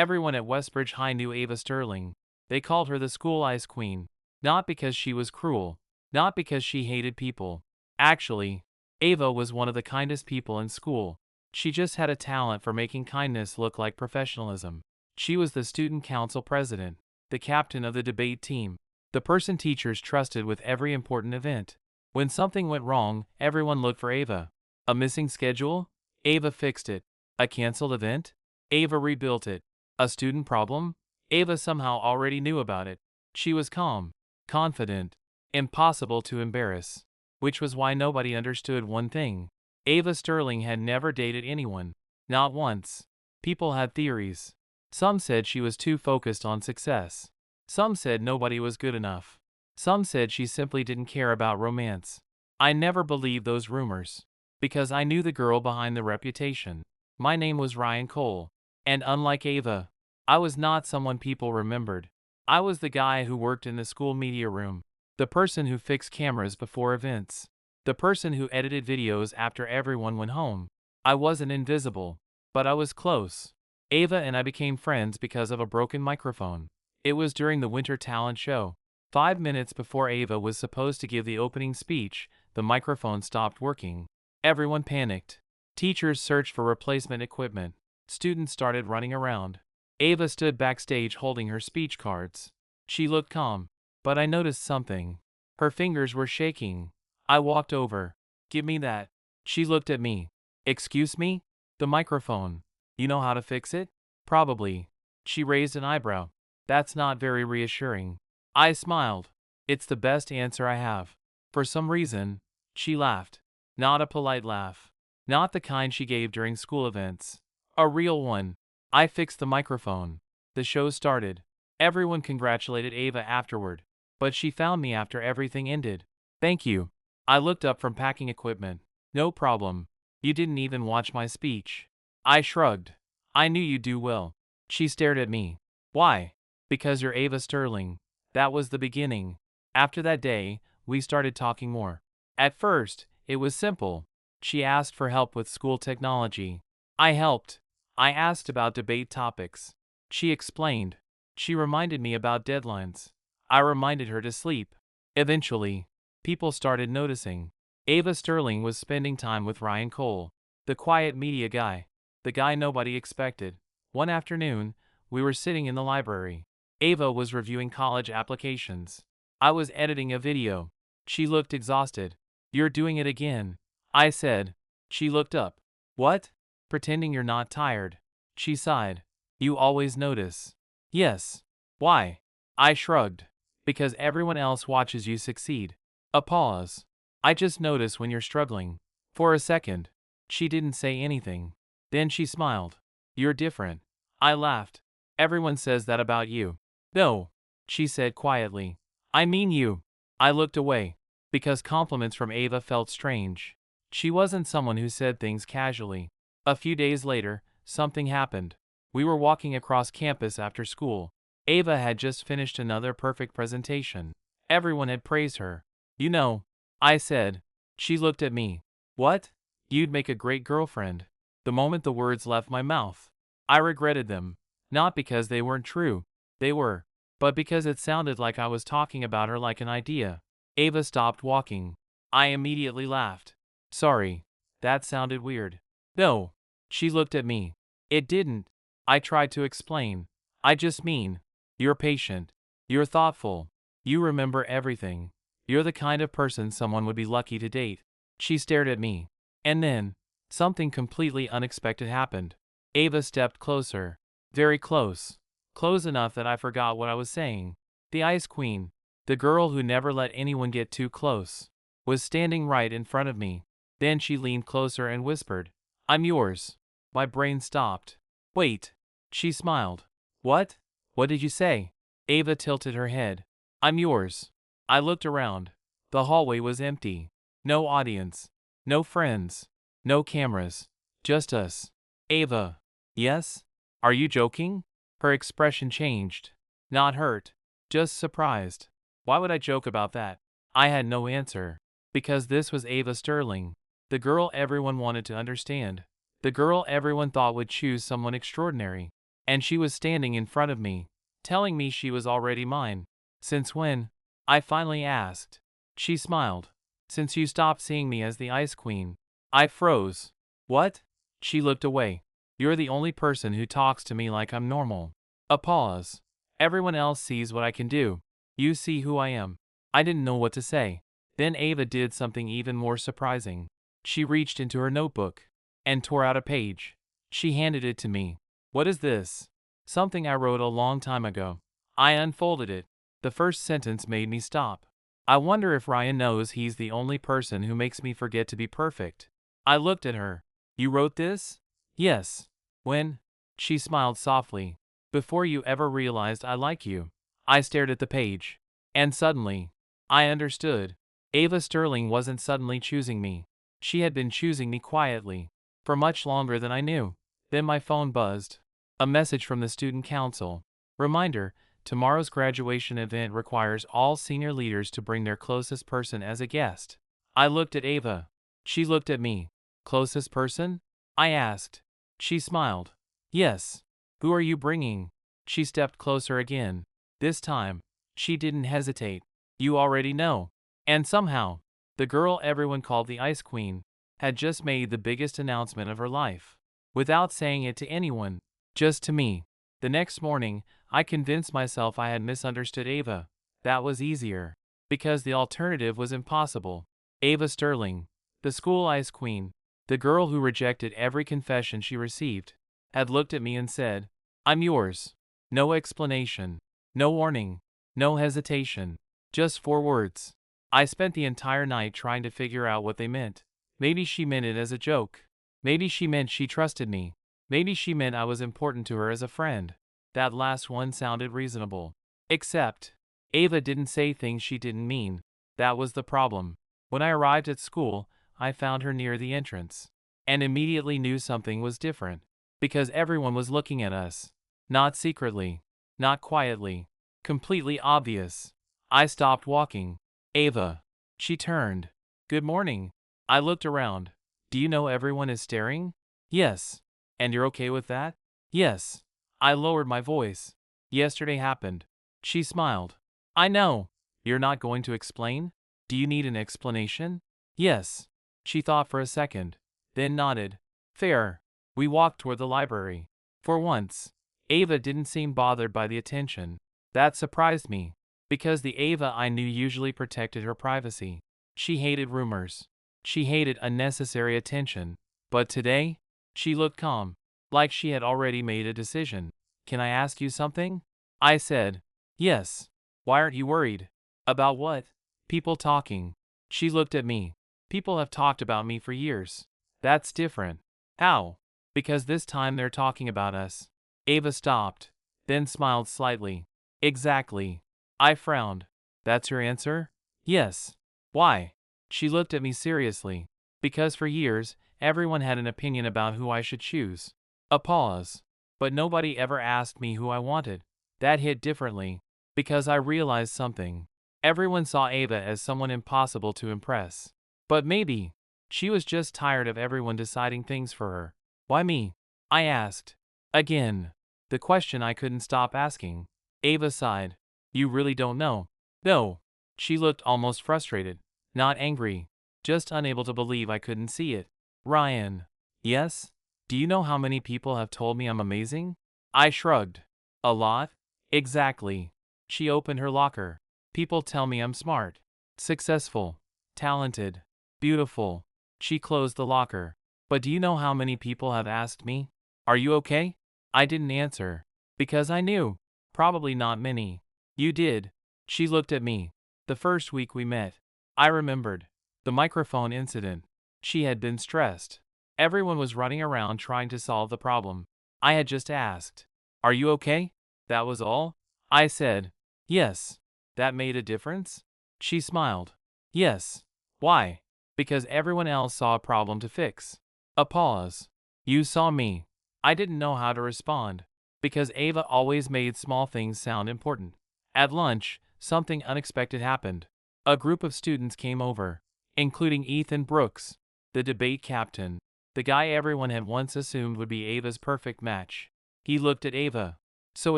Everyone at Westbridge High knew Ava Sterling. They called her the school ice queen. Not because she was cruel. Not because she hated people. Actually, Ava was one of the kindest people in school. She just had a talent for making kindness look like professionalism. She was the student council president, the captain of the debate team, the person teachers trusted with every important event. When something went wrong, everyone looked for Ava. A missing schedule? Ava fixed it. A canceled event? Ava rebuilt it. A student problem? Ava somehow already knew about it. She was calm, confident, impossible to embarrass. Which was why nobody understood one thing. Ava Sterling had never dated anyone. Not once. People had theories. Some said she was too focused on success. Some said nobody was good enough. Some said she simply didn't care about romance. I never believed those rumors. Because I knew the girl behind the reputation. My name was Ryan Cole. And unlike Ava, I was not someone people remembered. I was the guy who worked in the school media room. The person who fixed cameras before events. The person who edited videos after everyone went home. I wasn't invisible, but I was close. Ava and I became friends because of a broken microphone. It was during the winter talent show. 5 minutes before Ava was supposed to give the opening speech, the microphone stopped working. Everyone panicked. Teachers searched for replacement equipment. Students started running around. Ava stood backstage holding her speech cards. She looked calm, but I noticed something. Her fingers were shaking. I walked over. "Give me that." She looked at me. "Excuse me?" "The microphone. You know how to fix it?" "Probably." She raised an eyebrow. "That's not very reassuring." I smiled. "It's the best answer I have." For some reason, she laughed. Not a polite laugh. Not the kind she gave during school events. A real one. I fixed the microphone. The show started. Everyone congratulated Ava afterward. But she found me after everything ended. "Thank you." I looked up from packing equipment. "No problem. You didn't even watch my speech." I shrugged. "I knew you'd do well." She stared at me. "Why?" "Because you're Ava Sterling." That was the beginning. After that day, we started talking more. At first, it was simple. She asked for help with school technology. I helped. I asked about debate topics. She explained. She reminded me about deadlines. I reminded her to sleep. Eventually, people started noticing. Ava Sterling was spending time with Ryan Cole, the quiet media guy, the guy nobody expected. One afternoon, we were sitting in the library. Ava was reviewing college applications. I was editing a video. She looked exhausted. "You're doing it again," I said. She looked up. "What?" "Pretending you're not tired." She sighed. "You always notice." "Yes." "Why?" I shrugged. "Because everyone else watches you succeed." A pause. "I just notice when you're struggling." For a second, she didn't say anything. Then she smiled. "You're different." I laughed. "Everyone says that about you." "No," she said quietly. "I mean you." I looked away. Because compliments from Ava felt strange. She wasn't someone who said things casually. A few days later, something happened. We were walking across campus after school. Ava had just finished another perfect presentation. Everyone had praised her. "You know," I said. She looked at me. "What?" "You'd make a great girlfriend." The moment the words left my mouth, I regretted them. Not because they weren't true. They were. But because it sounded like I was talking about her like an idea. Ava stopped walking. I immediately laughed. "Sorry. That sounded weird." "No." She looked at me. "It didn't." I tried to explain. "I just mean, you're patient. You're thoughtful. You remember everything. You're the kind of person someone would be lucky to date." She stared at me. And then, something completely unexpected happened. Ava stepped closer. Very close. Close enough that I forgot what I was saying. The Ice Queen, the girl who never let anyone get too close, was standing right in front of me. Then she leaned closer and whispered, "I'm yours." My brain stopped. "Wait." She smiled. "What? What did you say?" Ava tilted her head. "I'm yours." I looked around. The hallway was empty. No audience. No friends. No cameras. Just us. "Ava." "Yes?" "Are you joking?" Her expression changed. Not hurt. Just surprised. Why would I joke about that? I had no answer. Because this was Ava Sterling. The girl everyone wanted to understand. The girl everyone thought would choose someone extraordinary. and she was standing in front of me, telling me she was already mine. Since when? I finally asked. She smiled. Since you stopped seeing me as the Ice Queen. I froze. What? She looked away. You're the only person who talks to me like I'm normal. A pause. Everyone else sees what I can do. You see who I am. I didn't know what to say. Then Ava did something even more surprising. She reached into her notebook and tore out a page. She handed it to me. What is this? Something I wrote a long time ago. I unfolded it. The first sentence made me stop. I wonder if Ryan knows he's the only person who makes me forget to be perfect. I looked at her. You wrote this? Yes. When? She smiled softly. Before you ever realized I like you. I stared at the page. And suddenly, I understood. Ava Sterling wasn't suddenly choosing me. She had been choosing me quietly. For much longer than I knew. Then my phone buzzed. A message from the student council. Reminder, tomorrow's graduation event requires all senior leaders to bring their closest person as a guest. I looked at Ava. She looked at me. Closest person? I asked. She smiled. Yes. Who are you bringing? She stepped closer again. This time, she didn't hesitate. You already know. And somehow, the girl everyone called the Ice Queen had just made the biggest announcement of her life. Without saying it to anyone, just to me. The next morning, I convinced myself I had misunderstood Ava. That was easier. Because the alternative was impossible. Ava Sterling, the school Ice Queen, the girl who rejected every confession she received, had looked at me and said, I'm yours. No explanation. No warning. No hesitation. Just 4 words. I spent the entire night trying to figure out what they meant. Maybe she meant it as a joke. Maybe she meant she trusted me. Maybe she meant I was important to her as a friend. That last one sounded reasonable. Except, Ava didn't say things she didn't mean. That was the problem. When I arrived at school, I found her near the entrance. And immediately knew something was different. Because everyone was looking at us. Not secretly. Not quietly. Completely obvious. I stopped walking. Ava. She turned. Good morning. I looked around. Do you know everyone is staring? Yes. And you're okay with that? Yes. I lowered my voice. Yesterday happened. She smiled. I know. You're not going to explain? Do you need an explanation? Yes. She thought for a second, then nodded. Fair. We walked toward the library. For once, Ava didn't seem bothered by the attention. That surprised me, because the Ava I knew usually protected her privacy. She hated rumors. She hated unnecessary attention. But today, she looked calm, like she had already made a decision. Can I ask you something? I said. Yes. Why aren't you worried? About what? People talking. She looked at me. People have talked about me for years. That's different. How? Because this time they're talking about us. Ava stopped, then smiled slightly. Exactly. I frowned. That's your answer? Yes. Why? She looked at me seriously. Because for years, everyone had an opinion about who I should choose. A pause. But nobody ever asked me who I wanted. That hit differently. Because I realized something. Everyone saw Ava as someone impossible to impress. But maybe, she was just tired of everyone deciding things for her. Why me? I asked. Again. The question I couldn't stop asking. Ava sighed. You really don't know? No. She looked almost frustrated. Not angry. Just unable to believe I couldn't see it. Ryan. Yes? Do you know how many people have told me I'm amazing? I shrugged. A lot? Exactly. She opened her locker. People tell me I'm smart, successful, talented, beautiful. She closed the locker. But do you know how many people have asked me, are you okay? I didn't answer. Because I knew. Probably not many. You did. She looked at me. The first week we met. I remembered. The microphone incident. She had been stressed. Everyone was running around trying to solve the problem. I had just asked, are you okay? That was all? I said, yes. That made a difference? She smiled. Yes. Why? Because everyone else saw a problem to fix. A pause. You saw me. I didn't know how to respond. Because Ava always made small things sound important. At lunch, something unexpected happened. A group of students came over, including Ethan Brooks, the debate captain, the guy everyone had once assumed would be Ava's perfect match. He looked at Ava. So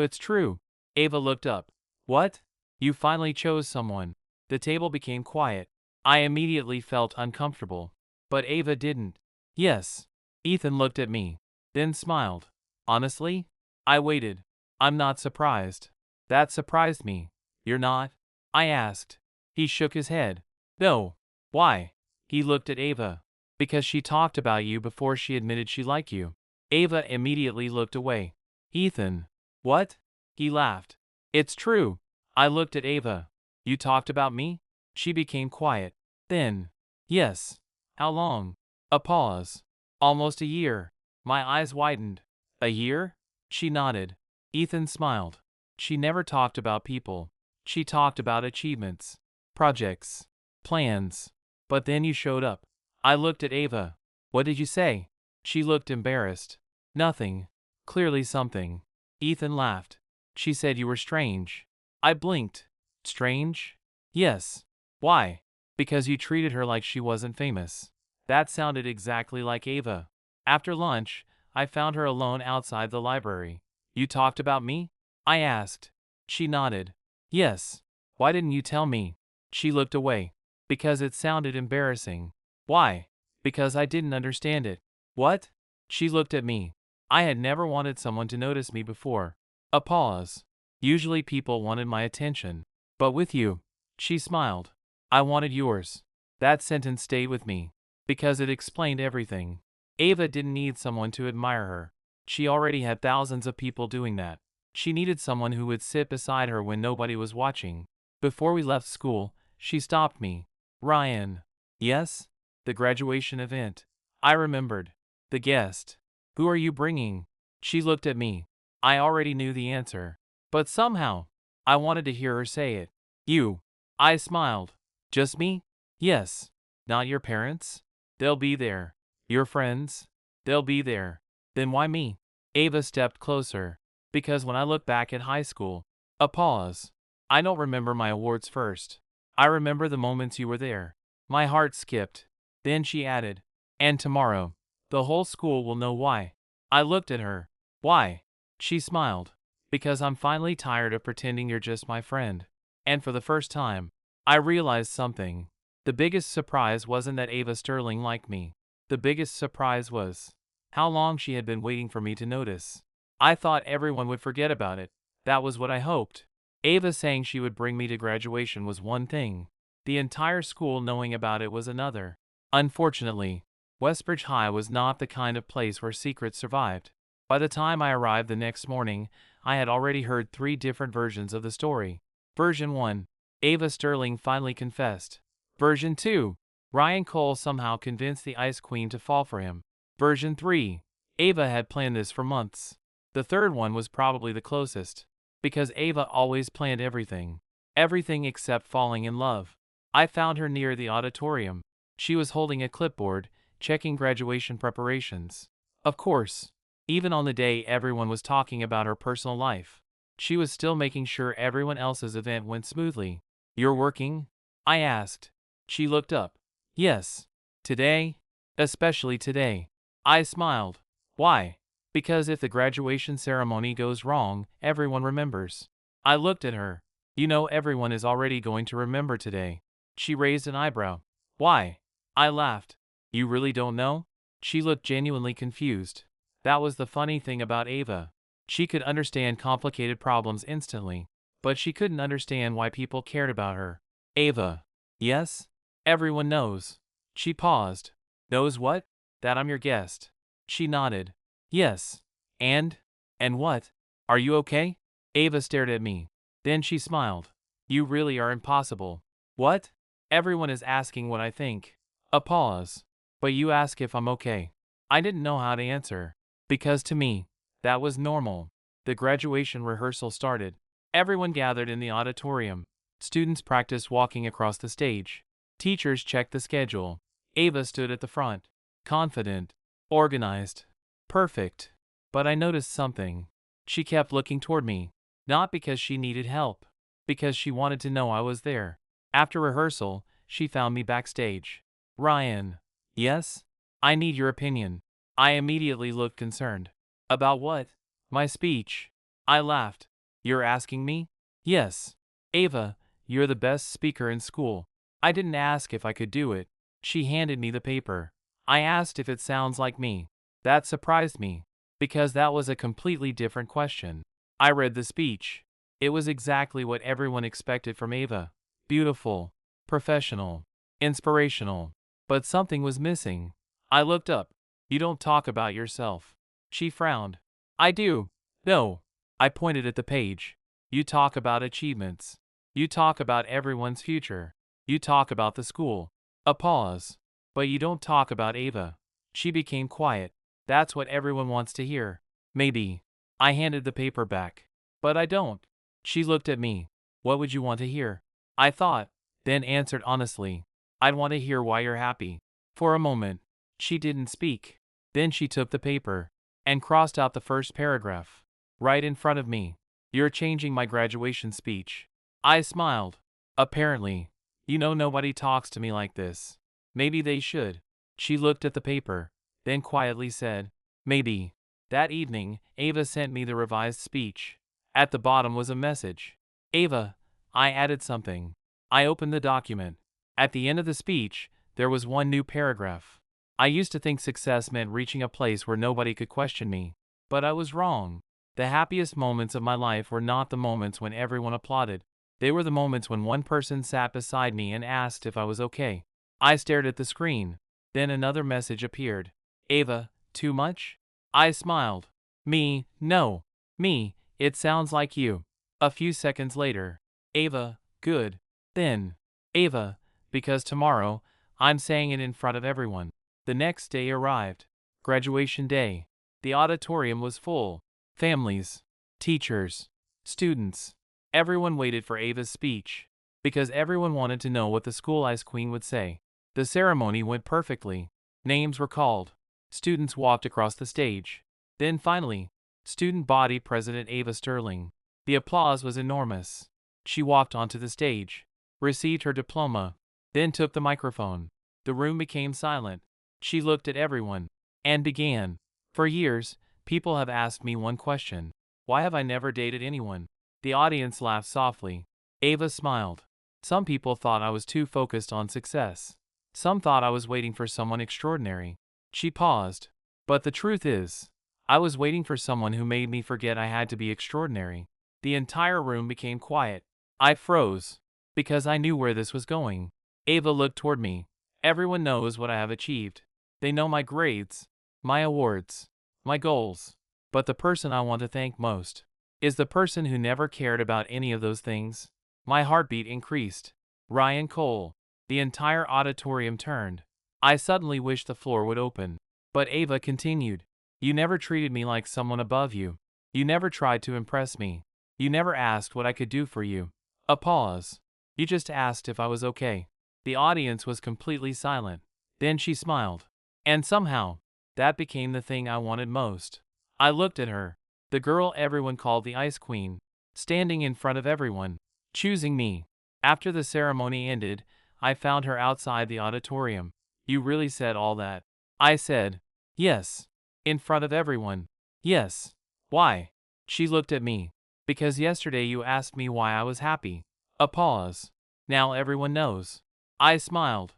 it's true. Ava looked up. What? You finally chose someone. The table became quiet. I immediately felt uncomfortable. But Ava didn't. Yes. Ethan looked at me. Then smiled. Honestly? I waited. I'm not surprised. That surprised me. You're not? I asked. He shook his head. No. Why? He looked at Ava. Because she talked about you before she admitted she liked you. Ava immediately looked away. Ethan. What? He laughed. It's true. I looked at Ava. You talked about me? She became quiet. Then. Yes. How long? A pause. Almost a year. My eyes widened. A year? She nodded. Ethan smiled. She never talked about people. She talked about achievements, projects, plans. But then you showed up. I looked at Ava. What did you say? She looked embarrassed. Nothing. Clearly something. Ethan laughed. She said you were strange. I blinked. Strange? Yes. Why? Because you treated her like she wasn't famous. That sounded exactly like Ava. After lunch, I found her alone outside the library. You talked about me? I asked. She nodded. Yes. Why didn't you tell me? She looked away. Because it sounded embarrassing. Why? Because I didn't understand it. What? She looked at me. I had never wanted someone to notice me before. A pause. Usually people wanted my attention. But with you. She smiled. I wanted yours. That sentence stayed with me. Because it explained everything. Ava didn't need someone to admire her. She already had thousands of people doing that. She needed someone who would sit beside her when nobody was watching. Before we left school, she stopped me. Ryan. Yes? The graduation event. I remembered. The guest. Who are you bringing? She looked at me. I already knew the answer. But somehow, I wanted to hear her say it. You. I smiled. Just me? Yes. Not your parents? They'll be there. Your friends? They'll be there. Then why me? Ava stepped closer. Because when I look back at high school, a pause. I don't remember my awards first. I remember the moments you were there. My heart skipped. Then she added, and tomorrow, the whole school will know why. I looked at her. Why? She smiled. Because I'm finally tired of pretending you're just my friend. And for the first time, I realized something. The biggest surprise wasn't that Ava Sterling liked me. The biggest surprise was how long she had been waiting for me to notice. I thought everyone would forget about it. That was what I hoped. Ava saying she would bring me to graduation was one thing. The entire school knowing about it was another. Unfortunately, Westbridge High was not the kind of place where secrets survived. By the time I arrived the next morning, I had already heard 3 different versions of the story. Version 1. Ava Sterling finally confessed. Version 2. Ryan Cole somehow convinced the Ice Queen to fall for him. Version 3. Ava had planned this for months. The third one was probably the closest. Because Ava always planned everything. Everything except falling in love. I found her near the auditorium. She was holding a clipboard, checking graduation preparations. Of course. Even on the day everyone was talking about her personal life, she was still making sure everyone else's event went smoothly. You're working? I asked. She looked up. Yes. Today? Especially today. I smiled. Why? Because if the graduation ceremony goes wrong, everyone remembers. I looked at her. You know everyone is already going to remember today. She raised an eyebrow. Why? I laughed. You really don't know? She looked genuinely confused. That was the funny thing about Ava. She could understand complicated problems instantly, but she couldn't understand why people cared about her. Ava. Yes? Everyone knows. She paused. Knows what? That I'm your guest. She nodded. Yes. And what? Are you okay? Ava stared at me. Then she smiled. You really are impossible. What? Everyone is asking what I think. A pause. But you ask if I'm okay. I didn't know how to answer. Because to me, that was normal. The graduation rehearsal started. Everyone gathered in the auditorium. Students practiced walking across the stage. Teachers checked the schedule. Ava stood at the front. Confident. Organized. Perfect. But I noticed something. She kept looking toward me. Not because she needed help. Because she wanted to know I was there. After rehearsal, she found me backstage. Ryan. Yes? I need your opinion. I immediately looked concerned. About what? My speech. I laughed. You're asking me? Yes. Ava, you're the best speaker in school. I didn't ask if I could do it. She handed me the paper. I asked if it sounds like me. That surprised me, because that was a completely different question. I read the speech. It was exactly what everyone expected from Ava. Beautiful, professional, inspirational. But something was missing. I looked up. You don't talk about yourself. She frowned. I do. No. I pointed at the page. You talk about achievements. You talk about everyone's future. You talk about the school. A pause. But you don't talk about Ava. She became quiet. That's what everyone wants to hear. Maybe. I handed the paper back. But I don't. She looked at me. What would you want to hear? I thought, then answered honestly. I'd want to hear why you're happy. For a moment, she didn't speak. Then she took the paper and crossed out the first paragraph. Right in front of me. You're changing my graduation speech. I smiled. Apparently. Nobody talks to me like this. Maybe they should. She looked at the paper, then quietly said, maybe. That evening, Ava sent me the revised speech. At the bottom was a message. Ava, I added something. I opened the document. At the end of the speech, there was one new paragraph. I used to think success meant reaching a place where nobody could question me. But I was wrong. The happiest moments of my life were not the moments when everyone applauded. They were the moments when one person sat beside me and asked if I was okay. I stared at the screen. Then another message appeared. Ava, too much? I smiled. Me, no. Me, it sounds like you. A few seconds later. Ava, good. Then. Ava, because tomorrow, I'm saying it in front of everyone. The next day arrived. Graduation day. The auditorium was full. Families, teachers, students. Everyone waited for Ava's speech, because everyone wanted to know what the school ice queen would say. The ceremony went perfectly. Names were called. Students walked across the stage. Then finally, student body president Ava Sterling. The applause was enormous. She walked onto the stage, received her diploma, then took the microphone. The room became silent. She looked at everyone and began. For years, people have asked me one question. Why have I never dated anyone? The audience laughed softly. Ava smiled. Some people thought I was too focused on success. Some thought I was waiting for someone extraordinary. She paused. But the truth is, I was waiting for someone who made me forget I had to be extraordinary. The entire room became quiet. I froze, because I knew where this was going. Ava looked toward me. Everyone knows what I have achieved. They know my grades, my awards, my goals. But the person I want to thank most is the person who never cared about any of those things. My heartbeat increased. Ryan Cole. The entire auditorium turned. I suddenly wished the floor would open. But Ava continued. You never treated me like someone above you. You never tried to impress me. You never asked what I could do for you. A pause. You just asked if I was okay. The audience was completely silent. Then she smiled. And somehow, that became the thing I wanted most. I looked at her. The girl everyone called the Ice Queen. Standing in front of everyone. Choosing me. After the ceremony ended, I found her outside the auditorium. You really said all that? I said, yes. In front of everyone. Yes. Why? She looked at me. Because yesterday you asked me why I was happy. A pause. Now everyone knows. I smiled.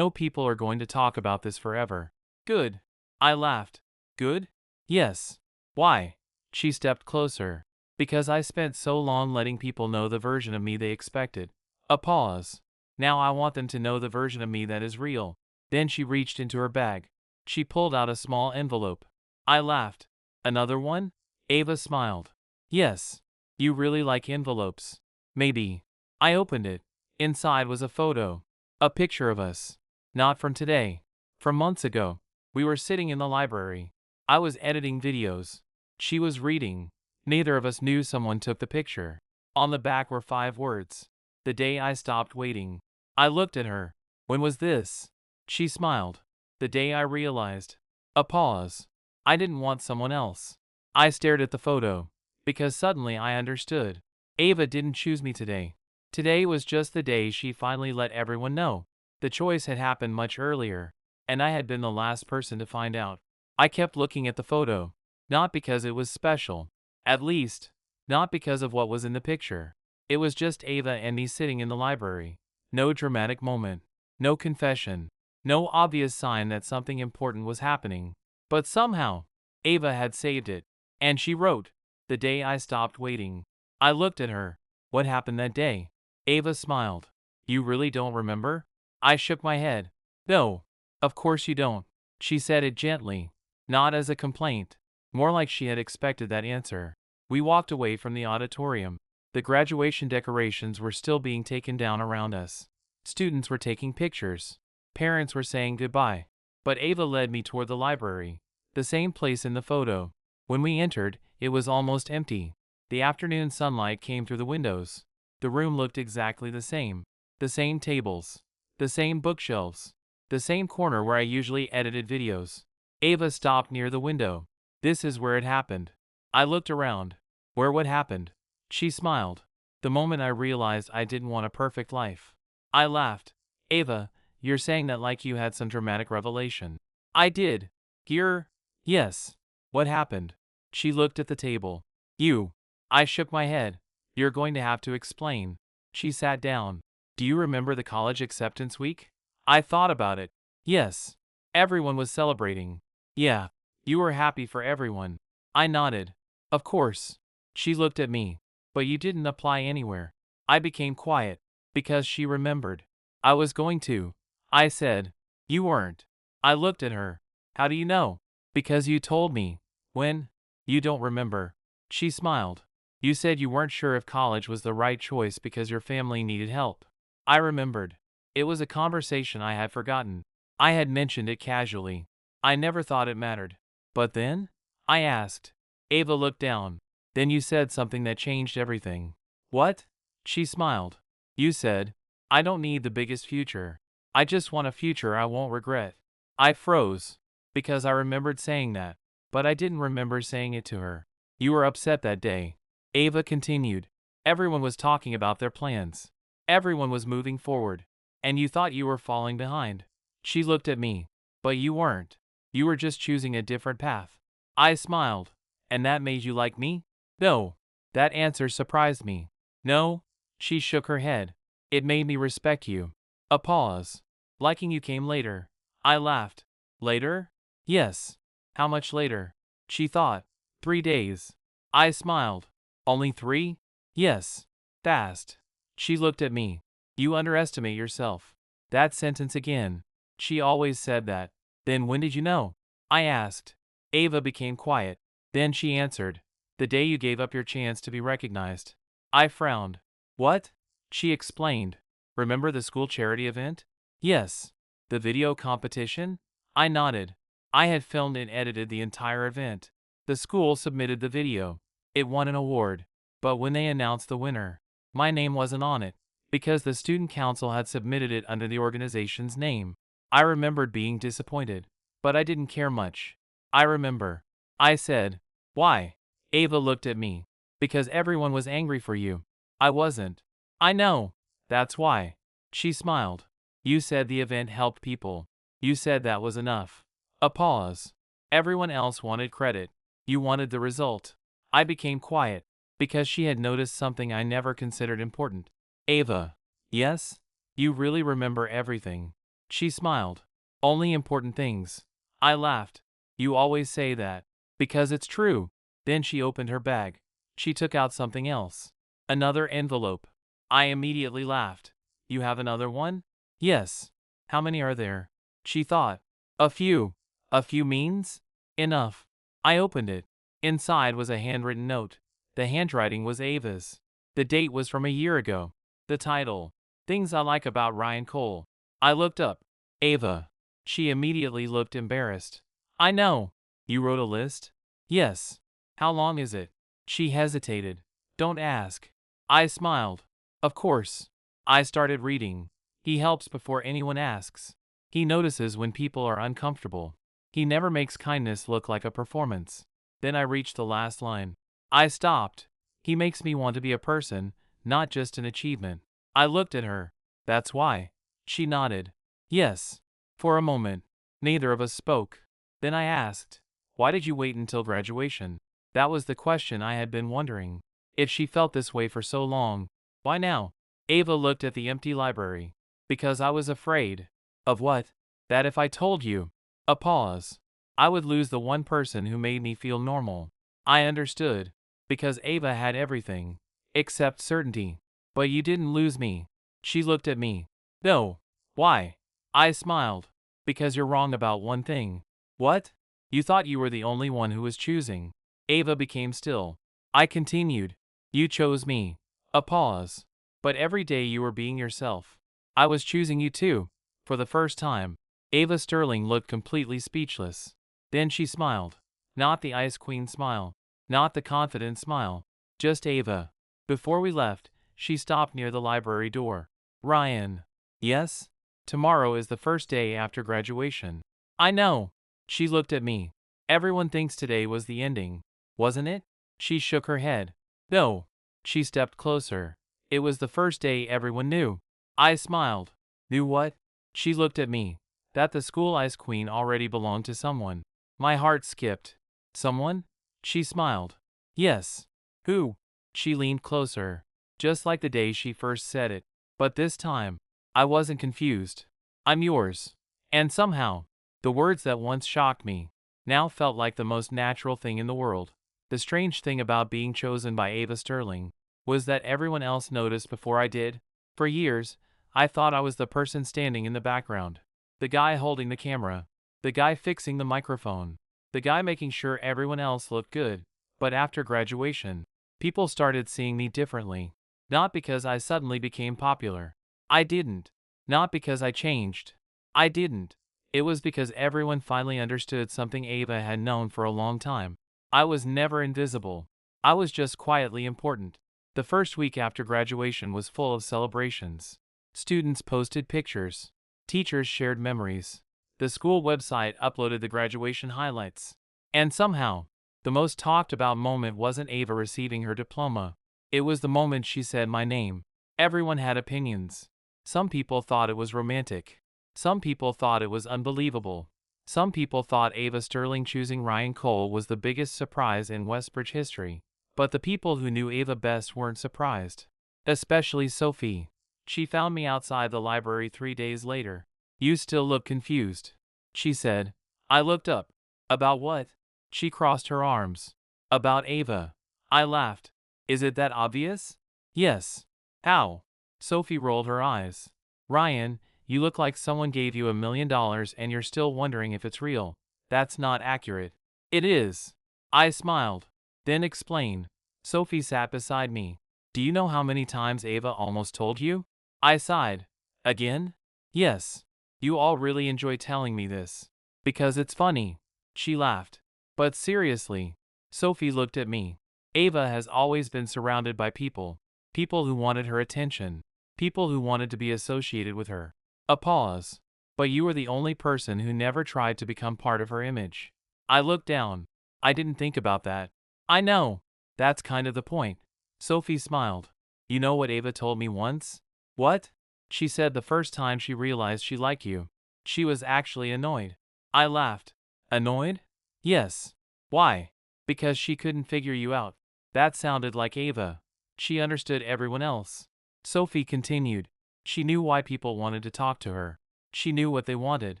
People are going to talk about this forever. Good. I laughed. Good? Yes. Why? She stepped closer. Because I spent so long letting people know the version of me they expected. A pause. Now I want them to know the version of me that is real. Then she reached into her bag. She pulled out a small envelope. I laughed. Another one? Ava smiled. Yes. You really like envelopes. Maybe. I opened it. Inside was a photo. A picture of us. Not from today. From months ago. We were sitting in the library. I was editing videos. She was reading. Neither of us knew someone took the picture. On the back were 5 words. The day I stopped waiting. I looked at her. When was this? She smiled. The day I realized. A pause. I didn't want someone else. I stared at the photo. Because suddenly I understood. Ava didn't choose me today. Today was just the day she finally let everyone know. The choice had happened much earlier, and I had been the last person to find out. I kept looking at the photo. Not because it was special, At least, not because of what was in the picture. It was just Ava and me sitting in the library. No dramatic moment. No confession. No obvious sign that something important was happening. But somehow, Ava had saved it. And she wrote, "The day I stopped waiting." I looked at her. "What happened that day?" Ava smiled. "You really don't remember?" I shook my head. "No, of course you don't." She said it gently, not as a complaint, more like she had expected that answer. We walked away from the auditorium. The graduation decorations were still being taken down around us. Students were taking pictures. Parents were saying goodbye. But Ava led me toward the library, the same place in the photo. When we entered, it was almost empty. The afternoon sunlight came through the windows. The room looked exactly the same. The same tables. The same bookshelves. The same corner where I usually edited videos. Ava stopped near the window. "This is where it happened." I looked around. "Where what happened?" She smiled. The moment I realized I didn't want a perfect life. I laughed. "Ava, you're saying that like you had some dramatic revelation." "I did." "Here?" "Yes." "What happened?" She looked at the table. "You." I shook my head. "You're going to have to explain." She sat down. "Do you remember the college acceptance week?" I thought about it. "Yes." "Everyone was celebrating." "Yeah." "You were happy for everyone." I nodded. "Of course." She looked at me. "But you didn't apply anywhere." I became quiet. Because she remembered. "I was going to." I said. "You weren't." I looked at her. "How do you know?" "Because you told me." "When?" "You don't remember." She smiled. "You said you weren't sure if college was the right choice because your family needed help." I remembered. It was a conversation I had forgotten. I had mentioned it casually. I never thought it mattered. "But then?" I asked. Ava looked down. "Then you said something that changed everything." "What?" She smiled. "You said, I don't need the biggest future. I just want a future I won't regret." I froze. Because I remembered saying that. But I didn't remember saying it to her. "You were upset that day." Ava continued. "Everyone was talking about their plans. Everyone was moving forward. And you thought you were falling behind." She looked at me. "But you weren't. You were just choosing a different path." I smiled. "And that made you like me?" "No." That answer surprised me. "No?" She shook her head. "It made me respect you." A pause. "Liking you came later." I laughed. "Later?" "Yes." "How much later?" She thought. 3 days." I smiled. "Only 3?" "Yes." "Fast." She looked at me. "You underestimate yourself." That sentence again. She always said that. "Then when did you know?" I asked. Ava became quiet. Then she answered. "The day you gave up your chance to be recognized." I frowned. "What?" She explained. "Remember the school charity event?" "Yes." "The video competition?" I nodded. I had filmed and edited the entire event. The school submitted the video. It won an award. But when they announced the winner, my name wasn't on it. Because the student council had submitted it under the organization's name. I remembered being disappointed. But I didn't care much. I remember. I said. "Why?" Ava looked at me. "Because everyone was angry for you." I wasn't. "I know. That's why." She smiled. "You said the event helped people. You said that was enough." A pause. "Everyone else wanted credit. You wanted the result." I became quiet. Because she had noticed something I never considered important. "Ava." "Yes?" "You really remember everything." She smiled. "Only important things." I laughed. "You always say that." "Because it's true." Then she opened her bag. She took out something else. Another envelope. I immediately laughed. "You have another one?" "Yes." "How many are there?" She thought. "A few." "A few means?" "Enough." I opened it. Inside was a handwritten note. The handwriting was Ava's. The date was from a year ago. The title, Things I Like About Ryan Cole. I looked up. "Ava." She immediately looked embarrassed. "I know." "You wrote a list?" "Yes." "How long is it?" She hesitated. "Don't ask." I smiled. "Of course." I started reading. He helps before anyone asks. He notices when people are uncomfortable. He never makes kindness look like a performance. Then I reached the last line. I stopped. He makes me want to be a person, not just an achievement. I looked at her. "That's why." She nodded. "Yes." For a moment, neither of us spoke. Then I asked, "Why did you wait until graduation?" That was the question I had been wondering. If she felt this way for so long, why now? Ava looked at the empty library. Because I was afraid. Of what? That if I told you. A pause. I would lose the one person who made me feel normal. I understood. Because Ava had everything. Except certainty. But you didn't lose me. She looked at me. No. Why? I smiled. Because you're wrong about one thing. What? You thought you were the only one who was choosing. Ava became still. I continued. You chose me. A pause. But every day you were being yourself. I was choosing you too. For the first time. Ava Sterling looked completely speechless. Then she smiled. Not the Ice Queen smile. Not the confident smile. Just Ava. Before we left, she stopped near the library door. Ryan. Yes? Tomorrow is the first day after graduation. I know. She looked at me. Everyone thinks today was the ending. Wasn't it? She shook her head. No. She stepped closer. It was the first day everyone knew. I smiled. Knew what? She looked at me. That the school ice queen already belonged to someone. My heart skipped. Someone? She smiled. Yes. Who? She leaned closer. Just like the day she first said it. But this time, I wasn't confused. I'm yours. And somehow, the words that once shocked me, now felt like the most natural thing in the world. The strange thing about being chosen by Ava Sterling was that everyone else noticed before I did. For years, I thought I was the person standing in the background. The guy holding the camera. The guy fixing the microphone. The guy making sure everyone else looked good. But after graduation, people started seeing me differently. Not because I suddenly became popular. I didn't. Not because I changed. I didn't. It was because everyone finally understood something Ava had known for a long time. I was never invisible. I was just quietly important. The first week after graduation was full of celebrations. Students posted pictures. Teachers shared memories. The school website uploaded the graduation highlights. And somehow, the most talked about moment wasn't Ava receiving her diploma. It was the moment she said my name. Everyone had opinions. Some people thought it was romantic. Some people thought it was unbelievable. Some people thought Ava Sterling choosing Ryan Cole was the biggest surprise in Westbridge history. But the people who knew Ava best weren't surprised. Especially Sophie. She found me outside the library 3 days later. You still look confused, she said. I looked up. About what? She crossed her arms. About Ava. I laughed. Is it that obvious? Yes. How? Sophie rolled her eyes. Ryan, you look like someone gave you $1 million and you're still wondering if it's real. That's not accurate. It is. I smiled. Then explain. Sophie sat beside me. Do you know how many times Ava almost told you? I sighed. Again? Yes. You all really enjoy telling me this. Because it's funny. She laughed. But seriously. Sophie looked at me. Ava has always been surrounded by people. People who wanted her attention. People who wanted to be associated with her. A pause. But you were the only person who never tried to become part of her image. I looked down. I didn't think about that. I know. That's kind of the point. Sophie smiled. You know what Ava told me once? What? She said the first time she realized she liked you. She was actually annoyed. I laughed. Annoyed? Yes. Why? Because she couldn't figure you out. That sounded like Ava. She understood everyone else. Sophie continued. She knew why people wanted to talk to her. She knew what they wanted.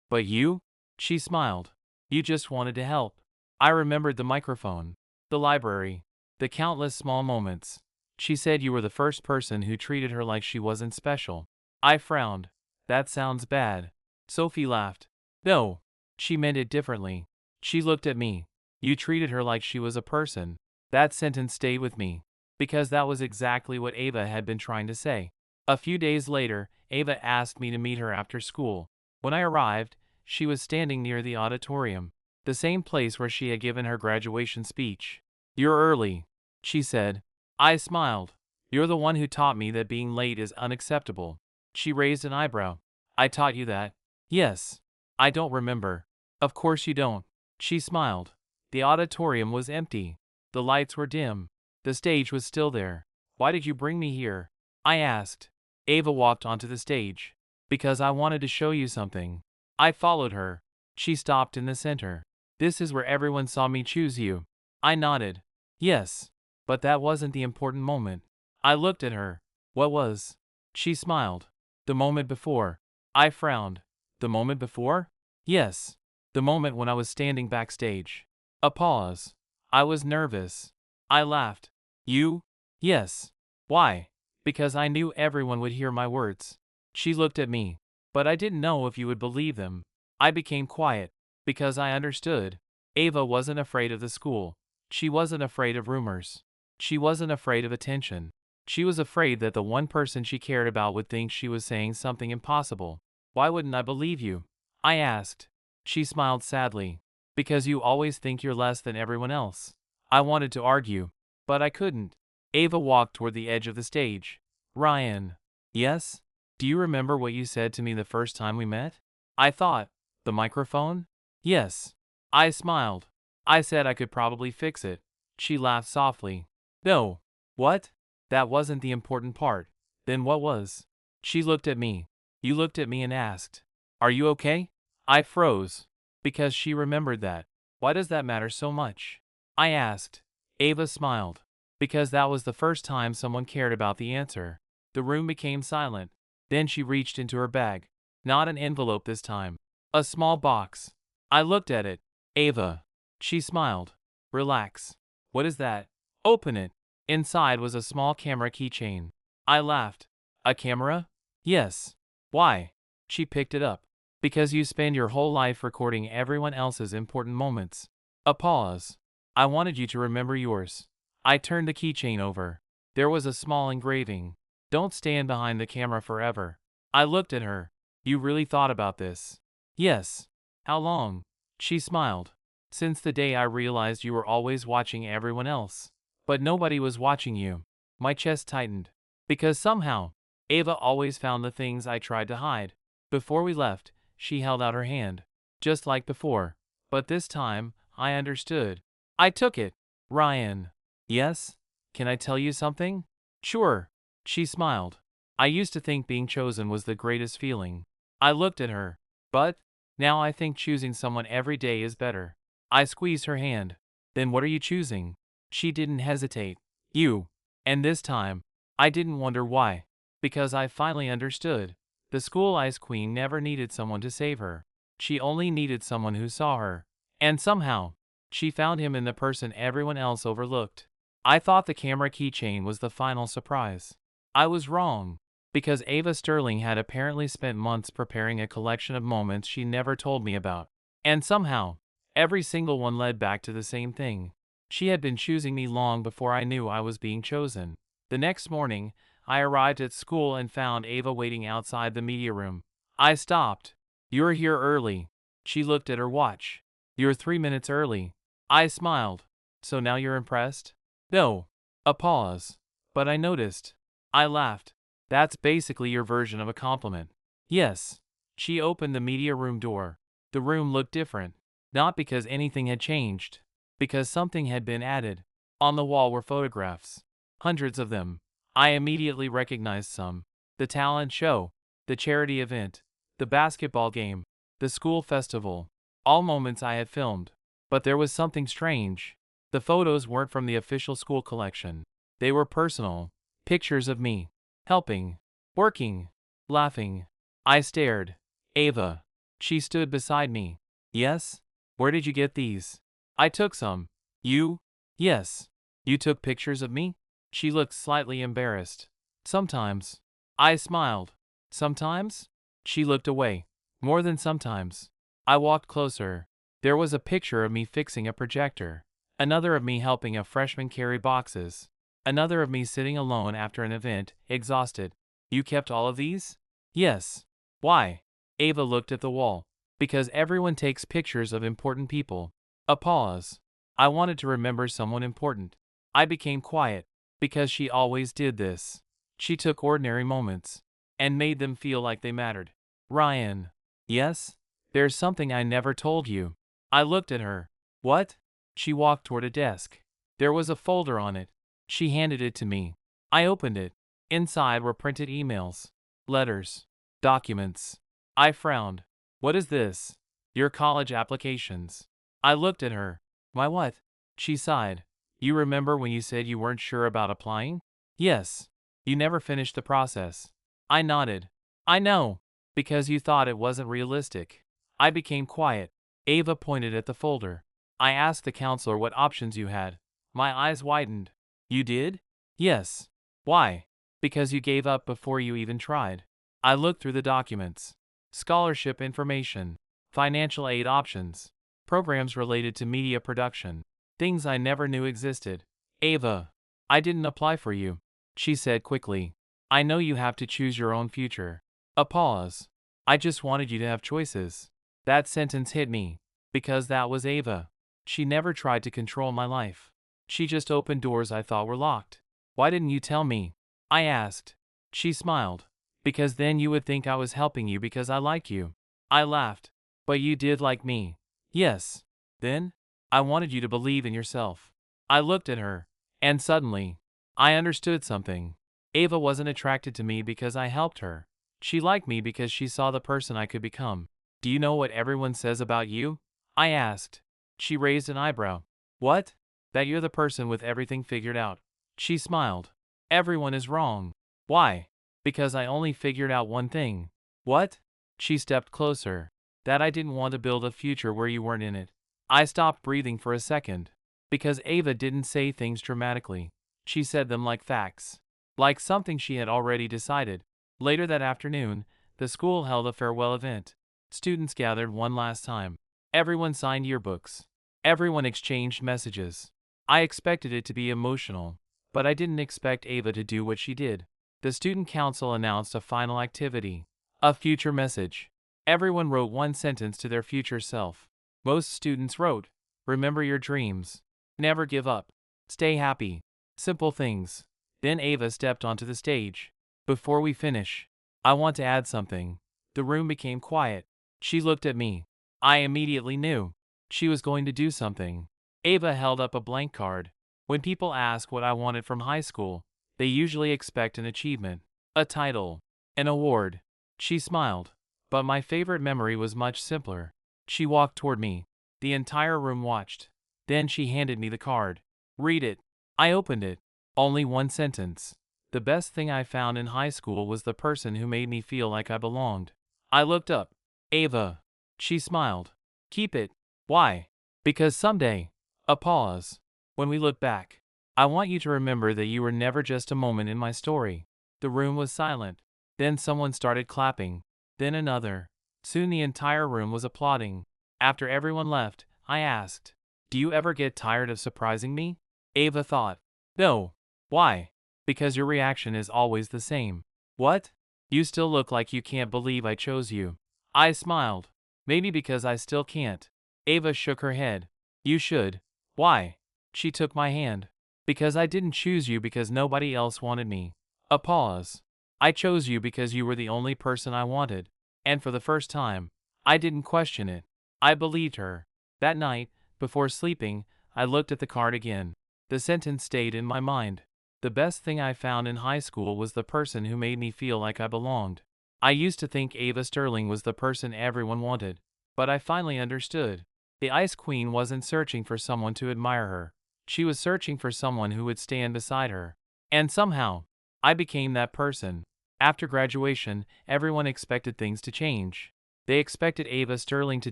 But you? She smiled. You just wanted to help. I remembered the microphone. The library. The countless small moments. She said you were the first person who treated her like she wasn't special. I frowned. That sounds bad. Sophie laughed. No. She meant it differently. She looked at me. You treated her like she was a person. That sentence stayed with me. Because that was exactly what Ava had been trying to say. A few days later, Ava asked me to meet her after school. When I arrived, she was standing near the auditorium. The same place where she had given her graduation speech. You're early, she said. I smiled. You're the one who taught me that being late is unacceptable. She raised an eyebrow. I taught you that? Yes. I don't remember. Of course you don't. She smiled. The auditorium was empty. The lights were dim. The stage was still there. Why did you bring me here? I asked. Ava walked onto the stage. Because I wanted to show you something. I followed her. She stopped in the center. This is where everyone saw me choose you. I nodded. Yes. But that wasn't the important moment. I looked at her. What was? She smiled. The moment before. I frowned. The moment before? Yes. The moment when I was standing backstage. A pause. I was nervous. I laughed. You? Yes. Why? Because I knew everyone would hear my words. She looked at me. But I didn't know if you would believe them. I became quiet. Because I understood. Ava wasn't afraid of the school. She wasn't afraid of rumors. She wasn't afraid of attention. She was afraid that the one person she cared about would think she was saying something impossible. Why wouldn't I believe you? I asked. She smiled sadly. Because you always think you're less than everyone else. I wanted to argue, but I couldn't. Ava walked toward the edge of the stage. Ryan. Yes? Do you remember what you said to me the first time we met? I thought. The microphone? Yes. I smiled. I said I could probably fix it. She laughed softly. No. What? That wasn't the important part. Then what was? She looked at me. You looked at me and asked, are you okay? I froze. Because she remembered that. Why does that matter so much? I asked. Ava smiled. Because that was the first time someone cared about the answer. The room became silent. Then she reached into her bag. Not an envelope this time. A small box. I looked at it. Ava. She smiled. Relax. What is that? Open it. Inside was a small camera keychain. I laughed. A camera? Yes. Why? She picked it up. Because you spend your whole life recording everyone else's important moments. A pause. I wanted you to remember yours. I turned the keychain over. There was a small engraving. Don't stand behind the camera forever. I looked at her. You really thought about this? Yes. How long? She smiled. Since the day I realized you were always watching everyone else. But nobody was watching you. My chest tightened. Because somehow, Ava always found the things I tried to hide. Before we left, she held out her hand. Just like before. But this time, I understood. I took it. Ryan. Yes? Can I tell you something? Sure. She smiled. I used to think being chosen was the greatest feeling. I looked at her. But, now I think choosing someone every day is better. I squeezed her hand. Then what are you choosing? She didn't hesitate. You. And this time, I didn't wonder why. Because I finally understood. The school ice queen never needed someone to save her. She only needed someone who saw her. And somehow, she found him in the person everyone else overlooked. I thought the camera keychain was the final surprise. I was wrong. Because Ava Sterling had apparently spent months preparing a collection of moments she never told me about. And somehow, every single one led back to the same thing. She had been choosing me long before I knew I was being chosen. The next morning, I arrived at school and found Ava waiting outside the media room. I stopped. You're here early. She looked at her watch. You're 3 minutes early. I smiled. So now you're impressed? No. A pause. But I noticed. I laughed. That's basically your version of a compliment. Yes. She opened the media room door. The room looked different. Not because anything had changed. Because something had been added. On the wall were photographs. Hundreds of them. I immediately recognized some. The talent show. The charity event. The basketball game. The school festival. All moments I had filmed. But there was something strange. The photos weren't from the official school collection. They were personal. Pictures of me. Helping. Working. Laughing. I stared. Ava. She stood beside me. Yes? Where did you get these? I took some. You? Yes. You took pictures of me? She looked slightly embarrassed. Sometimes. I smiled. Sometimes? She looked away. More than sometimes. I walked closer. There was a picture of me fixing a projector. Another of me helping a freshman carry boxes. Another of me sitting alone after an event, exhausted. You kept all of these? Yes. Why? Ava looked at the wall. Because everyone takes pictures of important people. A pause. I wanted to remember someone important. I became quiet. Because she always did this. She took ordinary moments. And made them feel like they mattered. Ryan. Yes? There's something I never told you. I looked at her. What? She walked toward a desk. There was a folder on it. She handed it to me. I opened it. Inside were printed emails. Letters. Documents. I frowned. What is this? Your college applications. I looked at her. My what? She sighed. You remember when you said you weren't sure about applying? Yes. You never finished the process. I nodded. I know. Because you thought it wasn't realistic. I became quiet. Ava pointed at the folder. I asked the counselor what options you had. My eyes widened. You did? Yes. Why? Because you gave up before you even tried. I looked through the documents. Scholarship information. Financial aid options. Programs related to media production. Things I never knew existed. Ava, I didn't apply for you, she said quickly. I know you have to choose your own future. A pause. I just wanted you to have choices. That sentence hit me. Because that was Ava. She never tried to control my life. She just opened doors I thought were locked. Why didn't you tell me? I asked. She smiled. Because then you would think I was helping you because I like you. I laughed. But you did like me. Yes. Then? I wanted you to believe in yourself. I looked at her. And suddenly, I understood something. Ava wasn't attracted to me because I helped her. She liked me because she saw the person I could become. Do you know what everyone says about you? I asked. She raised an eyebrow. What? That you're the person with everything figured out. She smiled. Everyone is wrong. Why? Because I only figured out one thing. What? She stepped closer. That I didn't want to build a future where you weren't in it. I stopped breathing for a second. Because Ava didn't say things dramatically. She said them like facts. Like something she had already decided. Later that afternoon, the school held a farewell event. Students gathered one last time. Everyone signed yearbooks. Everyone exchanged messages. I expected it to be emotional, but I didn't expect Ava to do what she did. The student council announced a final activity. A future message. Everyone wrote one sentence to their future self. Most students wrote, remember your dreams. Never give up. Stay happy. Simple things. Then Ava stepped onto the stage. Before we finish, I want to add something. The room became quiet. She looked at me. I immediately knew. She was going to do something. Ava held up a blank card. When people ask what I wanted from high school, they usually expect an achievement, a title, an award. She smiled. But my favorite memory was much simpler. She walked toward me. The entire room watched. Then she handed me the card. Read it. I opened it. Only one sentence. The best thing I found in high school was the person who made me feel like I belonged. I looked up. Ava. She smiled. Keep it. Why? Because someday. A pause. When we look back, I want you to remember that you were never just a moment in my story. The room was silent. Then someone started clapping. Then another. Soon the entire room was applauding. After everyone left, I asked, do you ever get tired of surprising me? Ava thought. No. Why? Because your reaction is always the same. What? You still look like you can't believe I chose you. I smiled. Maybe because I still can't. Ava shook her head. You should. Why? She took my hand. Because I didn't choose you because nobody else wanted me. A pause. I chose you because you were the only person I wanted. And for the first time, I didn't question it. I believed her. That night, before sleeping, I looked at the card again. The sentence stayed in my mind. The best thing I found in high school was the person who made me feel like I belonged. I used to think Ava Sterling was the person everyone wanted. But I finally understood. The Ice Queen wasn't searching for someone to admire her. She was searching for someone who would stand beside her. And somehow, I became that person. After graduation, everyone expected things to change. They expected Ava Sterling to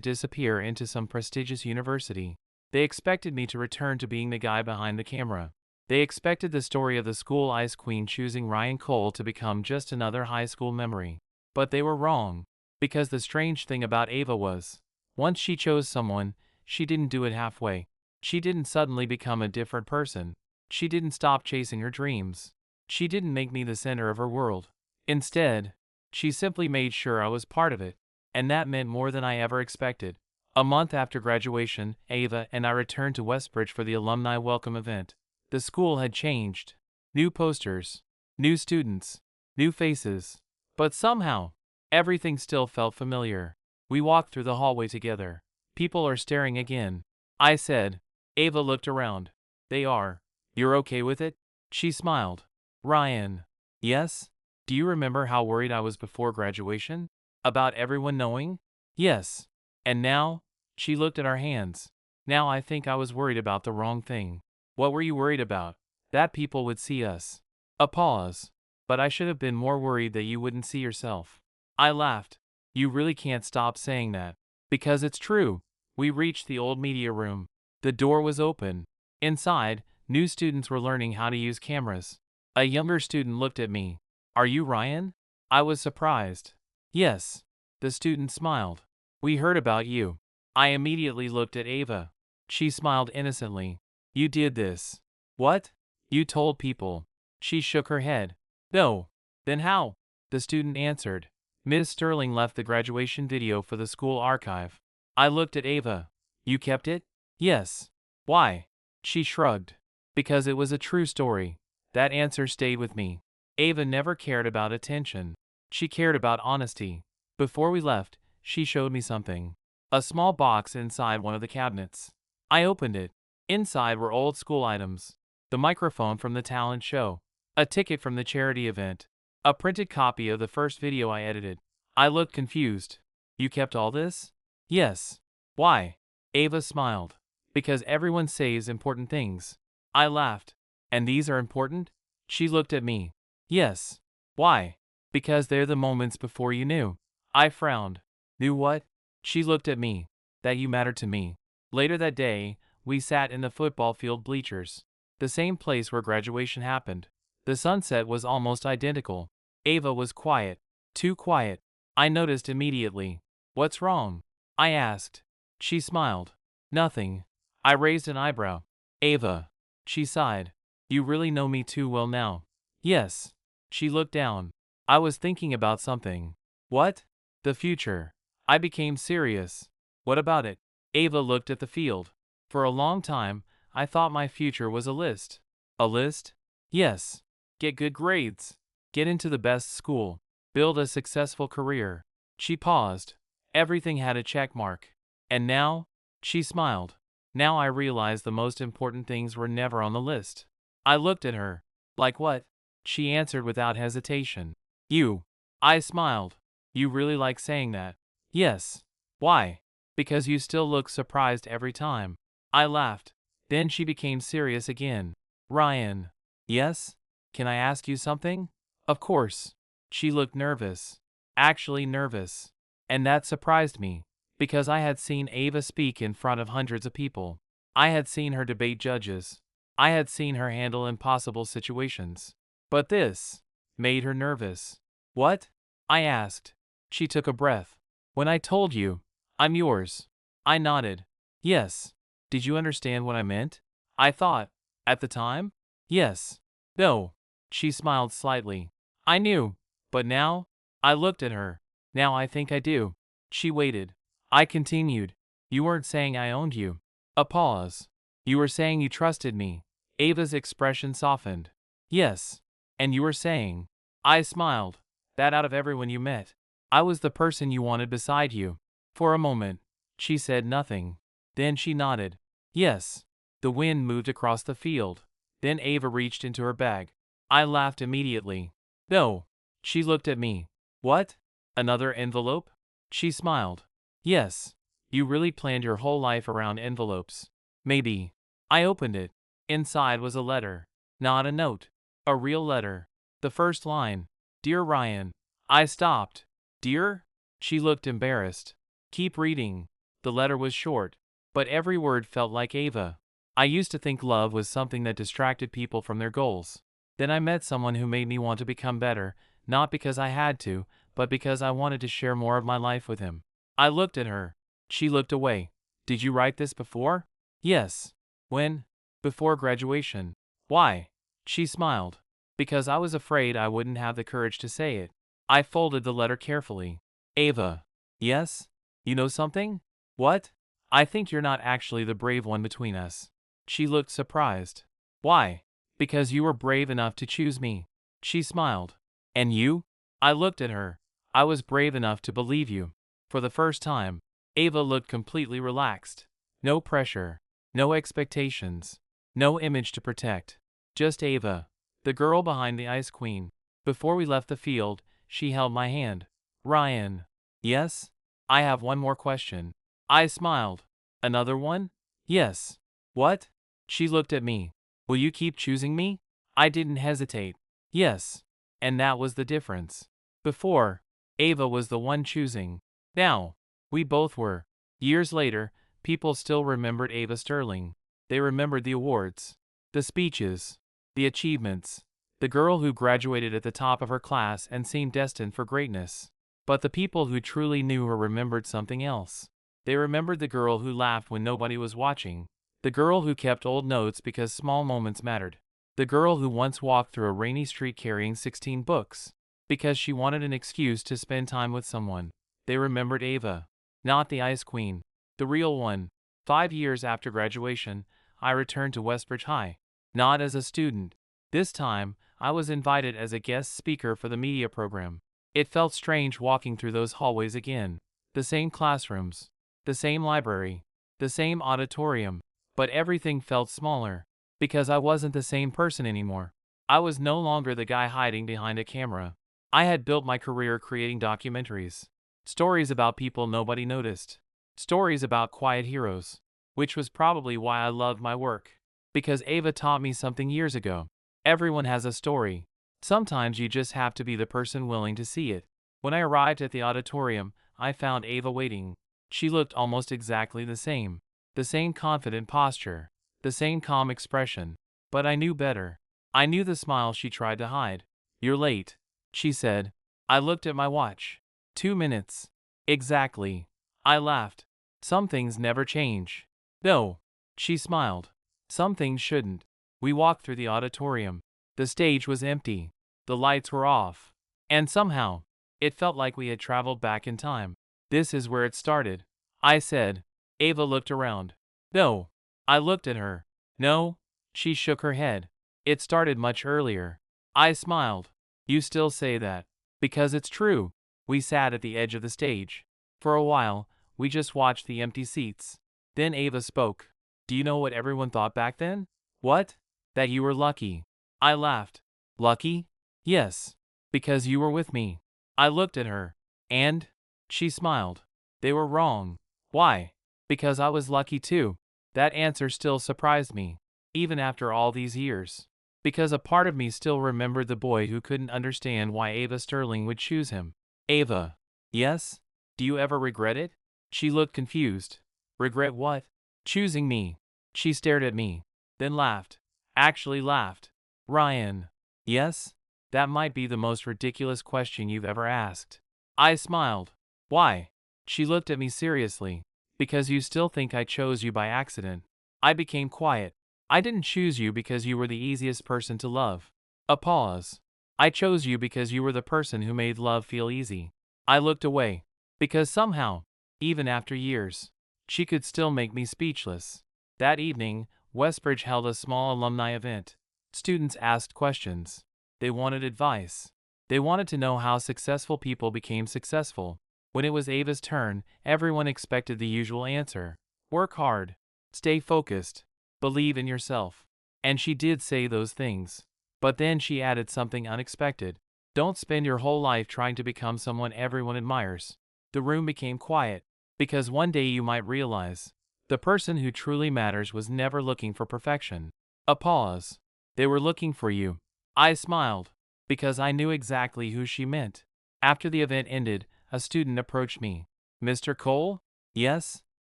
disappear into some prestigious university. They expected me to return to being the guy behind the camera. They expected the story of the school Ice Queen choosing Ryan Cole to become just another high school memory. But they were wrong. Because the strange thing about Ava was, once she chose someone, she didn't do it halfway. She didn't suddenly become a different person. She didn't stop chasing her dreams. She didn't make me the center of her world. Instead, she simply made sure I was part of it. And that meant more than I ever expected. A month after graduation, Ava and I returned to Westbridge for the alumni welcome event. The school had changed. New posters, new students, new faces. But somehow, everything still felt familiar. We walked through the hallway together. People are staring again. I said. Ava looked around. They are. You're okay with it? She smiled. Ryan. Yes? Do you remember how worried I was before graduation? About everyone knowing? Yes. And now? She looked at our hands. Now I think I was worried about the wrong thing. What were you worried about? That people would see us. A pause. But I should have been more worried that you wouldn't see yourself. I laughed. You really can't stop saying that. Because it's true. We reached the old media room. The door was open. Inside, new students were learning how to use cameras. A younger student looked at me. Are you Ryan? I was surprised. Yes. The student smiled. We heard about you. I immediately looked at Ava. She smiled innocently. You did this. What? You told people. She shook her head. No. Then how? The student answered. Ms. Sterling left the graduation video for the school archive. I looked at Ava. You kept it? Yes. Why? She shrugged. Because it was a true story. That answer stayed with me. Ava never cared about attention. She cared about honesty. Before we left, she showed me something. A small box inside one of the cabinets. I opened it. Inside were old school items. The microphone from the talent show. A ticket from the charity event. A printed copy of the first video I edited. I looked confused. You kept all this? Yes. Why? Ava smiled. Because everyone says important things. I laughed. And these are important? She looked at me. Yes. Why? Because they're the moments before you knew. I frowned. Knew what? She looked at me. That you mattered to me. Later that day, we sat in the football field bleachers. The same place where graduation happened. The sunset was almost identical. Ava was quiet. Too quiet. I noticed immediately. What's wrong? I asked. She smiled. Nothing. I raised an eyebrow. Ava. She sighed. You really know me too well now. Yes. She looked down. I was thinking about something. What? The future. I became serious. What about it? Ava looked at the field. For a long time, I thought my future was a list. A list? Yes. Get good grades. Get into the best school. Build a successful career. She paused. Everything had a check mark. And now? She smiled. Now I realized the most important things were never on the list. I looked at her. Like what? She answered without hesitation. You. I smiled. You really like saying that? Yes. Why? Because you still look surprised every time. I laughed. Then she became serious again. Ryan. Yes? Can I ask you something? Of course. She looked nervous. Actually nervous. And that surprised me. Because I had seen Ava speak in front of hundreds of people. I had seen her debate judges. I had seen her handle impossible situations. But this made her nervous. What? I asked. She took a breath. When I told you, I'm yours. I nodded. Yes. Did you understand what I meant? I thought. At the time? Yes. No. She smiled slightly. I knew. But now? I looked at her. Now I think I do. She waited. I continued. You weren't saying I owned you. A pause. You were saying you trusted me. Ava's expression softened. Yes. And you were saying. I smiled. That out of everyone you met, I was the person you wanted beside you. For a moment, she said nothing. Then she nodded. Yes. The wind moved across the field. Then Ava reached into her bag. I laughed immediately. No. She looked at me. What? Another envelope? She smiled. Yes. You really planned your whole life around envelopes. Maybe. I opened it. Inside was a letter. Not a note. A real letter. The first line. Dear Ryan. I stopped. Dear? She looked embarrassed. Keep reading. The letter was short. But every word felt like Ava. I used to think love was something that distracted people from their goals. Then I met someone who made me want to become better, not because I had to, but because I wanted to share more of my life with him. I looked at her. She looked away. Did you write this before? Yes. When? Before graduation. Why? She smiled. Because I was afraid I wouldn't have the courage to say it. I folded the letter carefully. Ava. Yes? You know something? What? I think you're not actually the brave one between us. She looked surprised. Why? Because you were brave enough to choose me. She smiled. And you? I looked at her. I was brave enough to believe you. For the first time, Ava looked completely relaxed. No pressure. No expectations. No image to protect. Just Ava, the girl behind the Ice Queen. Before we left the field, she held my hand. Ryan. Yes? I have one more question. I smiled. Another one? Yes. What? She looked at me. Will you keep choosing me? I didn't hesitate. Yes. And that was the difference. Before, Ava was the one choosing. Now, we both were. Years later, people still remembered Ava Sterling. They remembered the awards, the speeches, the achievements, the girl who graduated at the top of her class and seemed destined for greatness. But the people who truly knew her remembered something else. They remembered the girl who laughed when nobody was watching, the girl who kept old notes because small moments mattered, the girl who once walked through a rainy street carrying 16 books because she wanted an excuse to spend time with someone. They remembered Ava, not the Ice Queen, the real one. 5 years after graduation, I returned to Westbridge High, not as a student. This time, I was invited as a guest speaker for the media program. It felt strange walking through those hallways again. The same classrooms, the same library, the same auditorium, but everything felt smaller, because I wasn't the same person anymore. I was no longer the guy hiding behind a camera. I had built my career creating documentaries. Stories about people nobody noticed. Stories about quiet heroes. Which was probably why I loved my work. Because Ava taught me something years ago. Everyone has a story. Sometimes you just have to be the person willing to see it. When I arrived at the auditorium, I found Ava waiting. She looked almost exactly the same. The same confident posture. The same calm expression. But I knew better. I knew the smile she tried to hide. "You're late," she said. I looked at my watch. 2 minutes. Exactly. I laughed. Some things never change. No. She smiled. Some things shouldn't. We walked through the auditorium. The stage was empty. The lights were off. And somehow, it felt like we had traveled back in time. "This is where it started," I said. Ava looked around. "No." I looked at her. "No." She shook her head. "It started much earlier." I smiled. "You still say that." "Because it's true." We sat at the edge of the stage. For a while, we just watched the empty seats. Then Ava spoke. "Do you know what everyone thought back then?" "What?" "That you were lucky." I laughed. "Lucky?" "Yes. Because you were with me." I looked at her. "And?" She smiled. "They were wrong." "Why?" "Because I was lucky too." That answer still surprised me, even after all these years. Because a part of me still remembered the boy who couldn't understand why Ava Sterling would choose him. "Ava." "Yes?" "Do you ever regret it?" She looked confused. "Regret what?" "Choosing me." She stared at me, then laughed. Actually laughed. "Ryan." "Yes?" "That might be the most ridiculous question you've ever asked." I smiled. "Why?" She looked at me seriously. "Because you still think I chose you by accident." I became quiet. "I didn't choose you because you were the easiest person to love." A pause. "I chose you because you were the person who made love feel easy." I looked away. Because somehow, even after years, she could still make me speechless. That evening, Westbridge held a small alumni event. Students asked questions. They wanted advice. They wanted to know how successful people became successful. When it was Ava's turn, everyone expected the usual answer. Work hard. Stay focused. Believe in yourself. And she did say those things. But then she added something unexpected. Don't spend your whole life trying to become someone everyone admires. The room became quiet. Because one day you might realize, the person who truly matters was never looking for perfection. A pause. They were looking for you. I smiled. Because I knew exactly who she meant. After the event ended, a student approached me. "Mr. Cole?" "Yes?"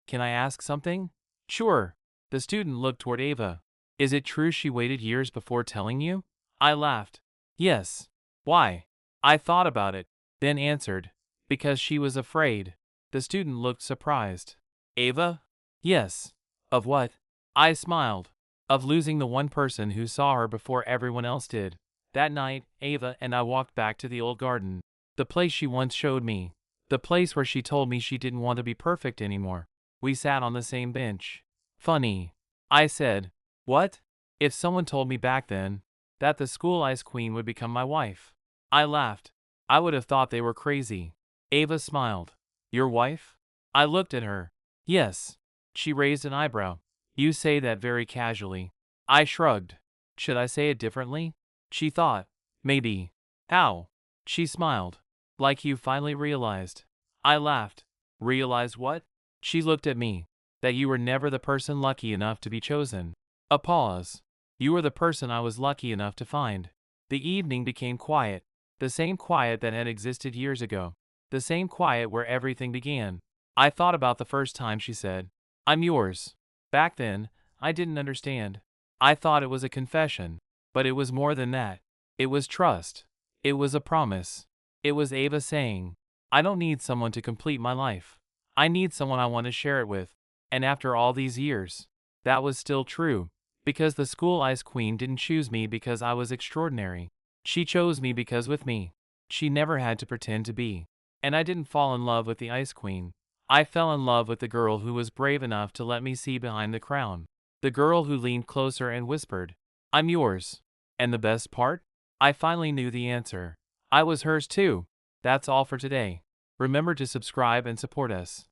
"Can I ask something?" "Sure." The student looked toward Ava. "Is it true she waited years before telling you?" I laughed. "Yes." "Why?" I thought about it, then answered. "Because she was afraid." The student looked surprised. "Ava?" "Yes." "Of what?" I smiled. "Of losing the one person who saw her before everyone else did." That night, Ava and I walked back to the old garden. The place she once showed me. The place where she told me she didn't want to be perfect anymore. We sat on the same bench. "Funny," I said. "What?" "If someone told me back then that the school ice queen would become my wife." I laughed. "I would have thought they were crazy." Ava smiled. "Your wife?" I looked at her. "Yes." She raised an eyebrow. "You say that very casually." I shrugged. "Should I say it differently?" She thought. "Maybe." "How?" She smiled. "Like you finally realized." I laughed. "Realized what?" She looked at me. That you were never the person lucky enough to be chosen. A pause. You were the person I was lucky enough to find. The evening became quiet. The same quiet that had existed years ago. The same quiet where everything began. I thought about the first time she said, "I'm yours." Back then, I didn't understand. I thought it was a confession. But it was more than that. It was trust. It was a promise. It was Ava saying, "I don't need someone to complete my life. I need someone I want to share it with." And after all these years, that was still true. Because the school ice queen didn't choose me because I was extraordinary. She chose me because with me, she never had to pretend to be. And I didn't fall in love with the ice queen. I fell in love with the girl who was brave enough to let me see behind the crown. The girl who leaned closer and whispered, "I'm yours." And the best part? I finally knew the answer. I was hers too. That's all for today. Remember to subscribe and support us.